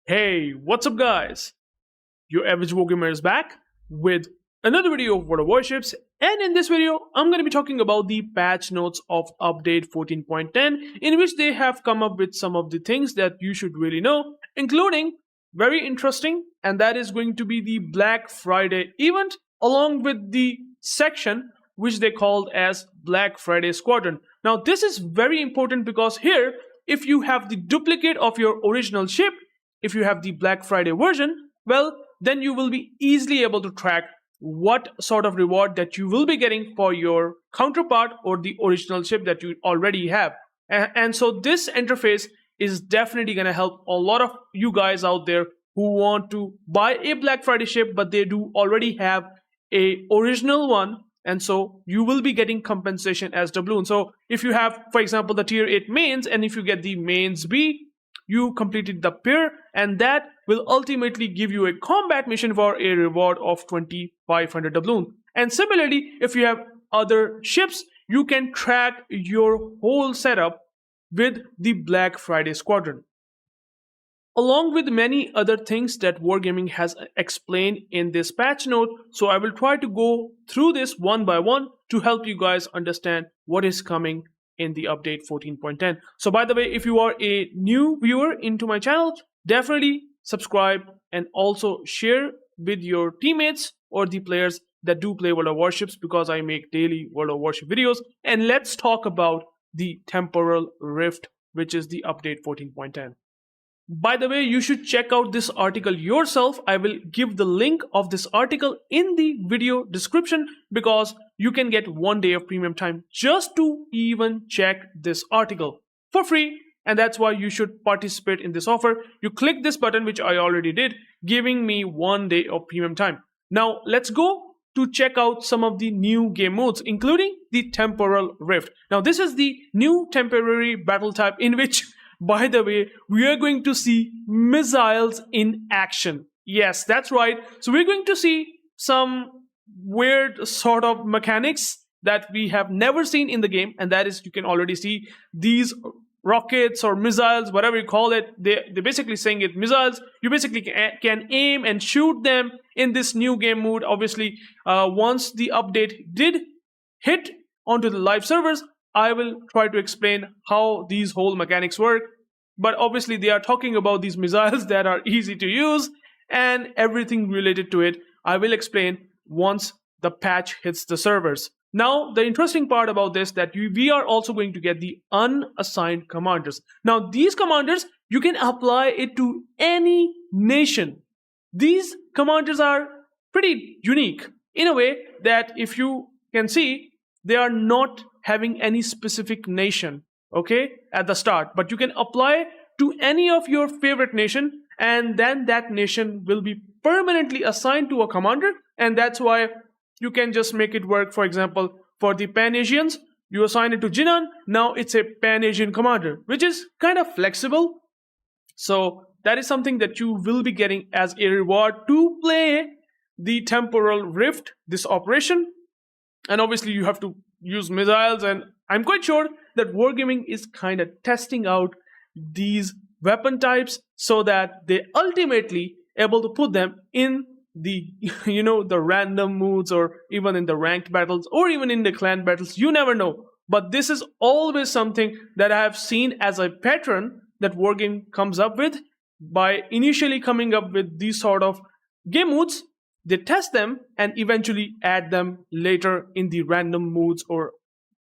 Hey, what's up guys? UrAvgWarGamer is back with another video of World of Warships, and in this video I'm going to be talking about the patch notes of update 14.10, in which they have come up with some of the things that you should really know, including very interesting, and that is going to be the Black Friday event along with the section which they called as Black Friday Squadron. Now this is very important because here, if you have the duplicate of your original ship, if you have the Black Friday version, well, then you will be easily able to track what sort of reward that you will be getting for your counterpart or the original ship that you already have. And so this interface is definitely going to help a lot of you guys out there who want to buy a Black Friday ship, but they do already have a original one, and so you will be getting compensation as doubloon. So if you have, for example, the tier 8 mains, and if you get the mains B, you completed the pair, and that will ultimately give you a combat mission for a reward of 2500 doubloon. And similarly, if you have other ships, you can track your whole setup with the Black Friday Squadron, along with many other things that Wargaming has explained in this patch note. So I will try to go through this one by one to help you guys understand what is coming in the update 14.10. So by the way, if you are a new viewer into my channel, definitely subscribe and also share with your teammates or the players that do play World of Warships, because I make daily World of Warship videos. And let's talk about the Temporal Rift, which is the update 14.10. By the way, you should check out this article yourself. I will give the link of this article in the video description, because you can get 1 day of premium time just to even check this article for free. And that's why you should participate in this offer. You click this button, which I already did, giving me 1 day of premium time. Now let's go to check out some of the new game modes, including the Temporal Rift. Now this is the new temporary battle type in which, by the way, we are going to see missiles in action. Yes, that's right. So we're going to see some weird sort of mechanics that we have never seen in the game, and that is, you can already see these rockets or missiles, whatever you call it. They're basically saying it missiles. You basically can aim and shoot them in this new game mode. Obviously, once the update did hit onto the live servers, I will try to explain how these whole mechanics work. But obviously they are talking about these missiles that are easy to use, and everything related to it I will explain once the patch hits the servers. Now the interesting part about this, that we are also going to get the unassigned commanders. Now these commanders, you can apply it to any nation. These commanders are pretty unique in a way that, if you can see, they are not having any specific nation, okay, at the start, but you can apply to any of your favorite nation, and then that nation will be permanently assigned to a commander. And that's why you can just make it work. For example, for the Pan-Asians, you assign it to Jinan, now it's a Pan-Asian commander, which is kind of flexible. So that is something that you will be getting as a reward to play the Temporal Rift, this operation. And obviously you have to use missiles, and I'm quite sure that Wargaming is kind of testing out these weapon types so that they ultimately able to put them in the the random modes, or even in the ranked battles, or even in the clan battles. You never know, but this is always something that I have seen as a pattern that Wargaming comes up with. By initially coming up with these sort of game modes, they test them and eventually add them later in the random modes or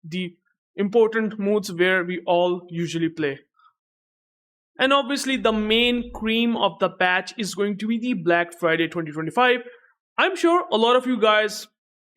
the important modes where we all usually play. And obviously the main cream of the patch is going to be the Black Friday 2025. I'm sure a lot of you guys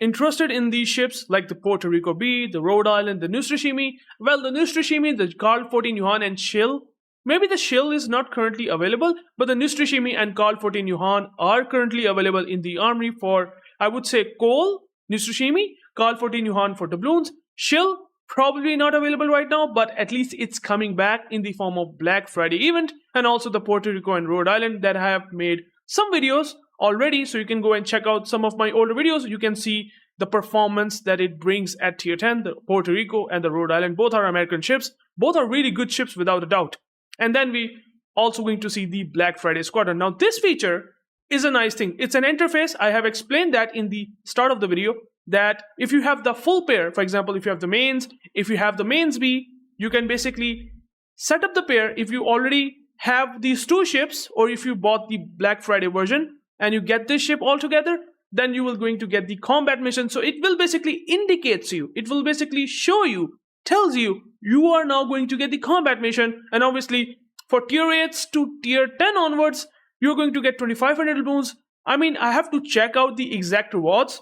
interested in these ships, like the Puerto Rico B, the Rhode Island, the Nustrishimi. Well, the Nustrishimi, the Carl 14 Yuan and Shill. Maybe the Shill is not currently available, but the Nustrishimi and Carl 14 Yuan are currently available in the armory for, I would say, Cole, Nustrishimi, Carl 14 Yuan for doubloons. Shill, probably not available right now, but at least it's coming back in the form of Black Friday event. And also the Puerto Rico and Rhode Island, that I have made some videos already, so you can go and check out some of my older videos. You can see the performance that it brings at tier 10. The Puerto Rico and the Rhode Island, both are American ships. Both are really good ships without a doubt. And then we also going to see the Black Friday Squadron. Now this feature is a nice thing. It's an interface. I have explained that in the start of the video, that if you have the full pair, for example, if you have the mains, if you have the mains B, you can basically set up the pair. If you already have these two ships, or if you bought the Black Friday version and you get this ship all together, then you will going to get the combat mission. So it will basically indicates you, it will basically show you, tells you, you are now going to get the combat mission. And obviously for tier 8s to tier 10 onwards, you're going to get 2500 doubloons. I mean, I have to check out the exact rewards.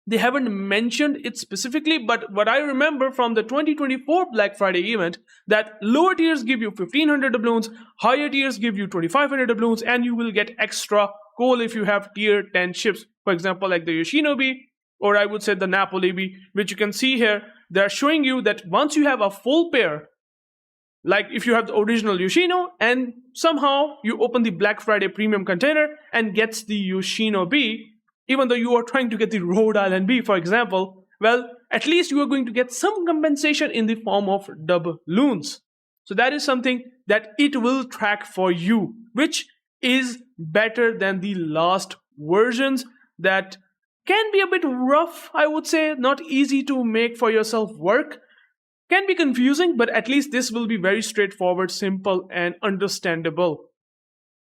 They haven't mentioned it specifically, but what I remember from the 2024 Black Friday event, that lower tiers give you 1500 doubloons, higher tiers give you 2500 doubloons, and you will get extra coal if you have tier 10 ships. For example, like the Yoshinobi, or I would say the Napoli B, which you can see here. They're showing you that once you have a full pair, like if you have the original Yoshino and somehow you open the Black Friday premium container and gets the Yoshino B, even though you are trying to get the Rhode Island B, for example, well, at least you are going to get some compensation in the form of doubloons. So that is something that it will track for you, which is better than the last versions that can be a bit rough, I would say, not easy to make for yourself work. Can be confusing, but at least this will be very straightforward, simple, and understandable.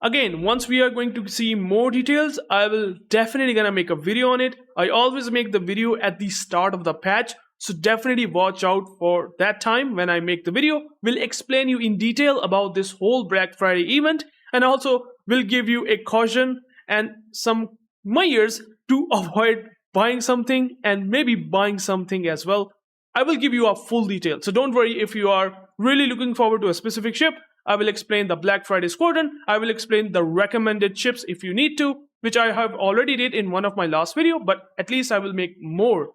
Again, once we are going to see more details, I will definitely gonna make a video on it. I always make the video at the start of the patch, so definitely watch out for that time when I make the video. We'll explain you in detail about this whole Black Friday event, and also will give you a caution and some measures to avoid buying something and maybe buying something as well. I will give you a full detail, so don't worry if you are really looking forward to a specific ship. I will explain the Black Friday Squadron. I will explain the recommended ships if you need to, which I have already did in one of my last video, but at least I will make more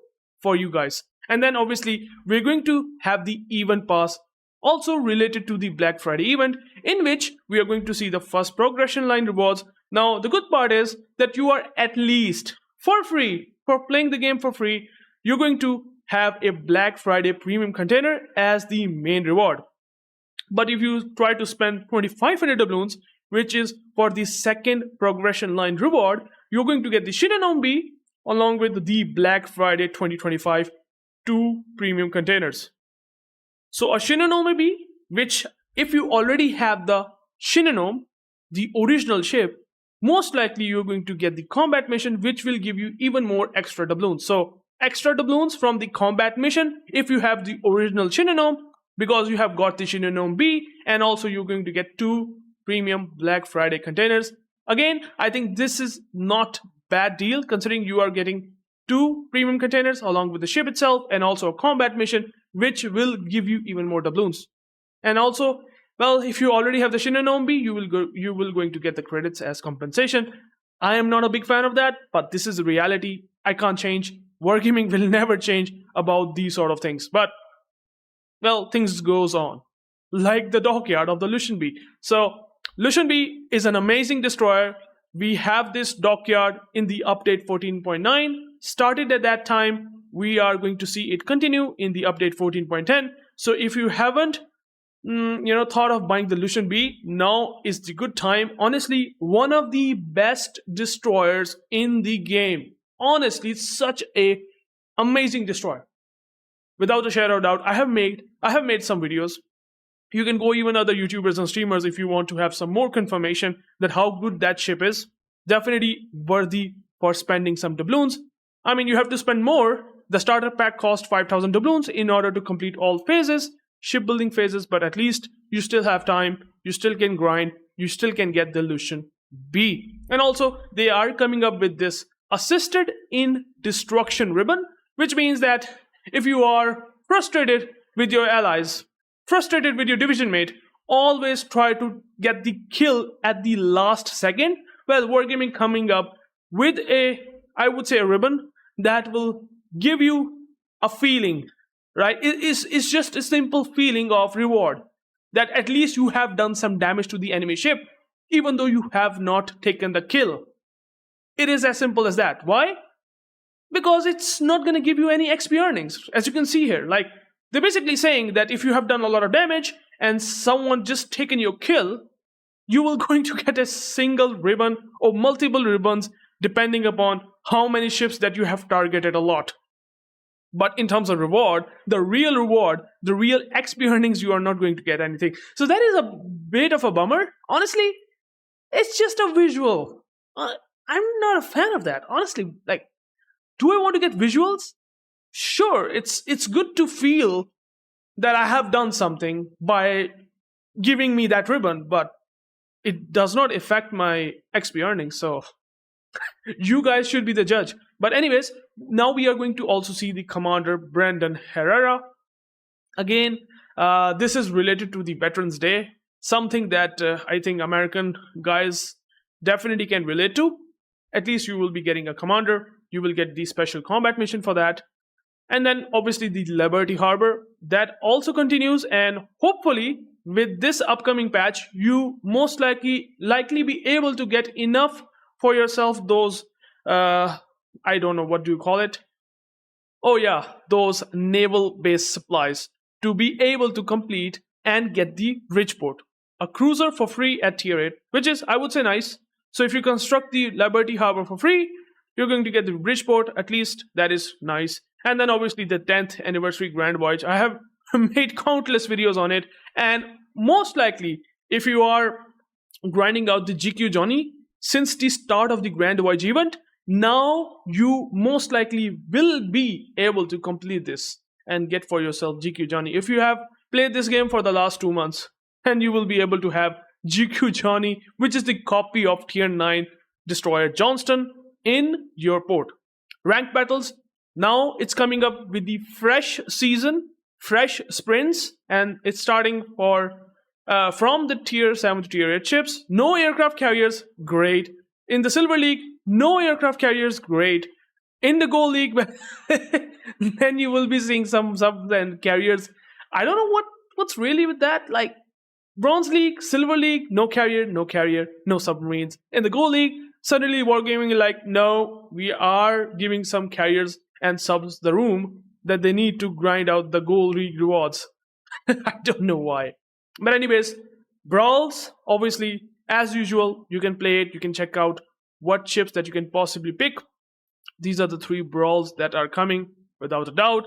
for you guys. And then obviously we're going to have the event pass also related to the Black Friday event, in which we are going to see the first progression line rewards. Now the good part is that you are at least for free, for playing the game for free, you're going to have a Black Friday premium container as the main reward. But if you try to spend 2500 doubloons, which is for the second progression line reward, you're going to get the Shinonome B along with the Black Friday 2025 2 premium containers. So a Shinonome B, which if you already have the Shinonome, the original ship, most likely you're going to get the combat mission, which will give you even more extra doubloons. So extra doubloons from the combat mission if you have the original Shinonome, because you have got the Shinonome B, and also you're going to get 2 premium Black Friday containers. Again, I think this is not bad deal considering you are getting 2 premium containers along with the ship itself and also a combat mission, which will give you even more doubloons. And also, well, if you already have the Shinonome B, you will going to get the credits as compensation. I am not a big fan of that, but this is the reality. I can't change. Wargaming will never change about these sort of things. But well, things goes on, like the dockyard of the Lushun B. So Lushun B is an amazing destroyer. We have this dockyard in the update 14.9. Started at that time. We are going to see it continue in the update 14.10. So if you haven't thought of buying the Lushun B, now is the good time. Honestly, one of the best destroyers in the game. Honestly, it's such a amazing destroyer. Without a shadow of doubt, I have made some videos. You can go even other YouTubers and streamers if you want to have some more confirmation that how good that ship is. Definitely worthy for spending some doubloons. I mean, you have to spend more. The starter pack cost 5000 doubloons in order to complete all phases, shipbuilding phases, but at least you still have time. You still can grind. You still can get the Lushun B. And also, they are coming up with this assisted in destruction ribbon, which means that if you are frustrated with your allies, frustrated with your division mate, always try to get the kill at the last second. Well, Wargaming coming up with I would say a ribbon that will give you a feeling, right? It's just a simple feeling of reward that at least you have done some damage to the enemy ship, even though you have not taken the kill. It is as simple as that. Why? Because it's not going to give you any XP earnings. As you can see here, like they're basically saying that if you have done a lot of damage and someone just taken your kill, you will going to get a single ribbon or multiple ribbons depending upon how many ships that you have targeted a lot. But in terms of reward, the real XP earnings, you are not going to get anything. So that is a bit of a bummer. Honestly, it's just a visual. I'm not a fan of that. Honestly, like, do I want to get visuals? Sure, it's good to feel that I have done something by giving me that ribbon, but it does not affect my XP earnings. So you guys should be the judge. But anyways, now we are going to also see the Commander Brandon Herrera. Again, this is related to the Veterans Day, something that I think American guys definitely can relate to. At least you will be getting a commander. You will get the special combat mission for that. And then obviously the Liberty Harbor, that also continues, and hopefully with this upcoming patch, you most likely be able to get enough for yourself those, I don't know, what do you call it? Oh yeah, those naval-based supplies to be able to complete and get the Bridgeport, a cruiser for free at tier 8, which is, I would say, nice. So if you construct the Liberty Harbor for free, you're going to get the Bridgeport, at least. That is nice. And then obviously the 10th anniversary Grand Voyage. I have made countless videos on it, and most likely if you are grinding out the GQ Johnny since the start of the Grand Voyage event, now you most likely will be able to complete this and get for yourself GQ Johnny. If you have played this game for the last 2 months, and you will be able to have GQ Johnny, which is the copy of tier 9 destroyer Johnston, in your port. Ranked battles, now it's coming up with the fresh season, fresh sprints, and it's starting for from the tier 7 to tier 8 ships. No aircraft carriers, great. In the Silver League, no aircraft carriers, great. In the Gold League, then you will be seeing some subs and carriers. I don't know what's really with that. Like, Bronze League, Silver League, no carrier, no submarines. In the Gold League, suddenly Wargaming is like, no, we are giving some carriers and subs the room that they need to grind out the Gold League rewards. I don't know why. But anyways, Brawls, obviously, as usual, you can play it. You can check out what ships that you can possibly pick. These are the 3 Brawls that are coming, without a doubt.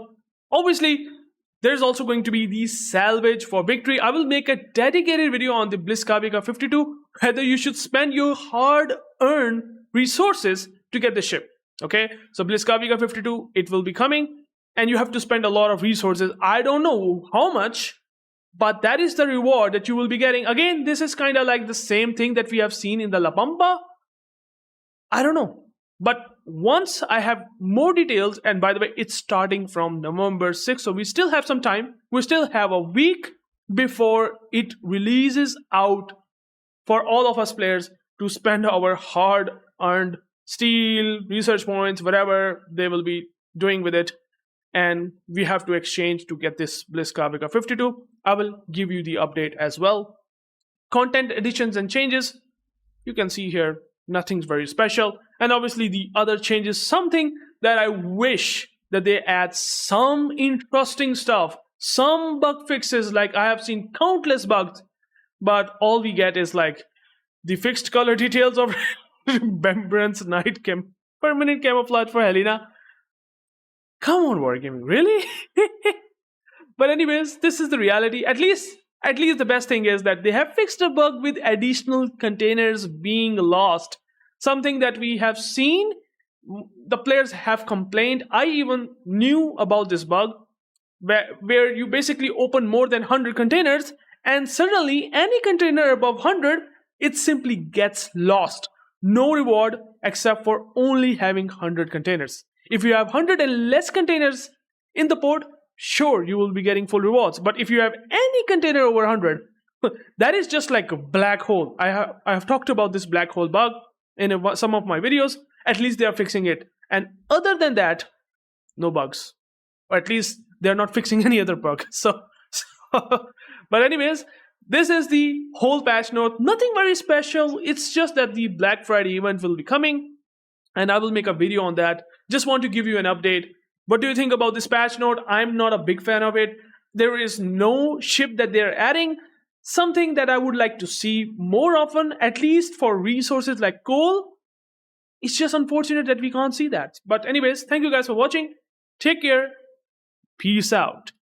Obviously, there's also going to be the Salvage for Victory. I will make a dedicated video on the Blyskawica 52, whether you should spend your hard-earned resources to get the ship. Okay, so Blyskawica 52, it will be coming, and you have to spend a lot of resources. I don't know how much, but that is the reward that you will be getting. Again, this is kind of like the same thing that we have seen in the La Pampa. I don't know. But once I have more details, and by the way, it's starting from November 6th, so we still have some time. We still have a week before it releases out for all of us players to spend our hard-earned steel, research points, whatever they will be doing with it. And we have to exchange to get this Blyskawica 52. I will give you the update as well. Content additions and changes, you can see here, nothing's very special. And obviously the other changes, something that I wish that they add some interesting stuff, some bug fixes. Like, I have seen countless bugs, but all we get is like the fixed color details of Remembrance Night permanent camouflage for Helena. Come on, Wargaming, really? But anyways, this is the reality. At least the best thing is that they have fixed a bug with additional containers being lost. Something that we have seen, the players have complained. I even knew about this bug, where you basically open more than 100 containers, and suddenly any container above 100, it simply gets lost. No reward except for only having 100 containers. If you have 100 and less containers in the port, sure, you will be getting full rewards. But if you have any container over 100, that is just like a black hole. I have talked about this black hole bug in some of my videos. At least they are fixing it. And other than that, no bugs. Or at least they're not fixing any other bug. But anyways, this is the whole patch note. Nothing very special. It's just that the Black Friday event will be coming, and I will make a video on that. Just want to give you an update. What do you think about this patch note? I'm not a big fan of it. There is no ship that they're adding. something that I would like to see more often, at least for resources like coal. It's just unfortunate that we can't see that. But anyways, thank you guys for watching. Take care. Peace out.